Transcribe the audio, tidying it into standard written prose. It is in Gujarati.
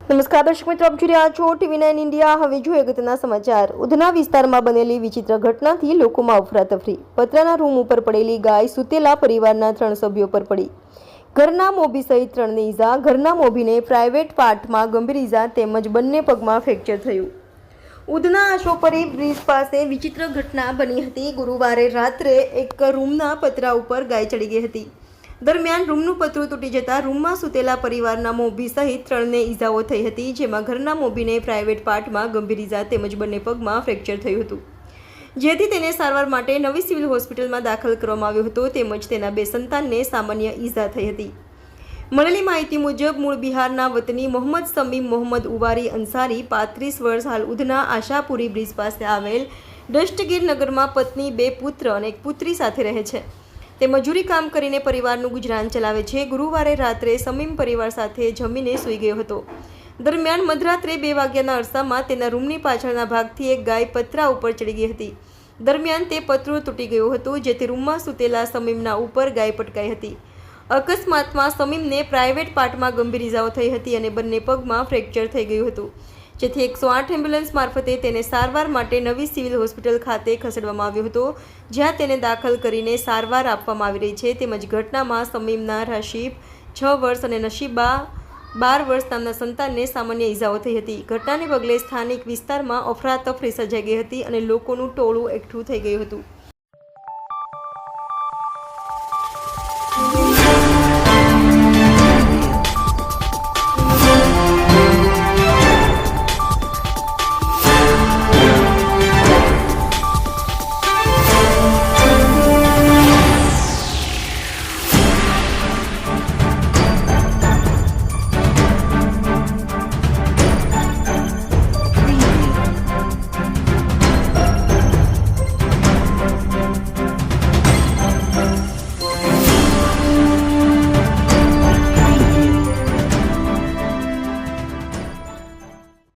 નમસ્કાર દર્શક મિત્રો, આપ જોઈ રહ્યા છો TV9 ઇન્ડિયા। હવે જોઈએ અગત્યના સમાચાર। ઉધના વિસ્તારમાં બનેલી વિચિત્ર ઘટનાથી લોકોમાં અફરાતફરી। પતરાના રૂમ ઉપર પડેલી ગાય સૂતેલા પરિવારના 3 સભ્યો પર પડી। ઘરના મોભી સહિત 3ને ઈજા। ઘરના મોભીને પ્રાઇવેટ પાર્ટમાં ગંભીર ઈજા તેમજ બંને પગમાં ફ્રેક્ચર થયું। ઉધના આશોપરી બ્રિજ પાસે વિચિત્ર ઘટના બની હતી। ગુરુવારે રાત્રે એક રૂમના પતરા ઉપર ગાય ચડી ગઈ હતી। દરમિયાન રૂમનું પતરું તૂટી જતા રૂમમાં સૂતેલા પરિવારના મોભી સહિત 3ને ઈજાઓ થઈ હતી, જેમાં ઘરના મોભીને પ્રાઇવેટ પાર્ટમાં ગંભીર ઈજા તેમજ બંને પગમાં ફ્રેક્ચર થયું હતું, જેથી તેને સારવાર માટે નવી સિવિલ હોસ્પિટલમાં દાખલ કરવામાં આવ્યો હતો તેમજ તેના 2 સંતાનને સામાન્ય ઈજા થઈ હતી। મળેલી માહિતી મુજબ મૂળ બિહારના વતની મોહમ્મદ સમીમ મોહમ્મદ ઉવારી અંસારી 35 વર્ષ હાલ ઉધના આશાપુરી બ્રિજ પાસે આવેલ દસ્તગીર નગરમાં પત્ની, 2 પુત્ર અને 1 પુત્રી સાથે રહે છે। તે મજૂરી કામ કરીને પરિવારનું ગુજરાન ચલાવે છે। ગુરુવારે રાત્રે સમીમ પરિવાર સાથે જમીને સૂઈ ગયો હતો। દરમિયાન મધરાત્રે 2 વાગ્યાના અરસામાં તેના રૂમની પાછળના ભાગથી એક ગાય પતરા ઉપર ચડી ગઈ હતી। દરમિયાન તે પતરું તૂટી ગયું હતું, જેથી રૂમમાં સૂતેલા સમીમના ઉપર ગાય પટકાઈ હતી। અકસ્માતમાં સમીમને પ્રાઇવેટ પાર્ટમાં ગંભીર ઈજાઓ થઈ હતી અને બંને પગમાં ફ્રેક્ચર થઈ ગયું હતું, જેથી 108 એમ્બ્યુલન્સ મારફતે તેને સારવાર માટે નવી સિવિલ હોસ્પિટલ ખાતે ખસેડવામાં આવ્યો હતો, જ્યાં તેને દાખલ કરીને સારવાર આપવામાં આવી રહી છે। તેમજ ઘટનામાં સમીમના રાશિબ 6 વર્ષ અને નશીબા 12 વર્ષ નામના સંતાનને સામાન્ય ઈજાઓ થઈ હતી। ઘટનાને પગલે સ્થાનિક વિસ્તારમાં અફરાતફરી સર્જાઈ ગઈ હતી અને લોકોનું ટોળું એકઠું થઈ ગયું હતું।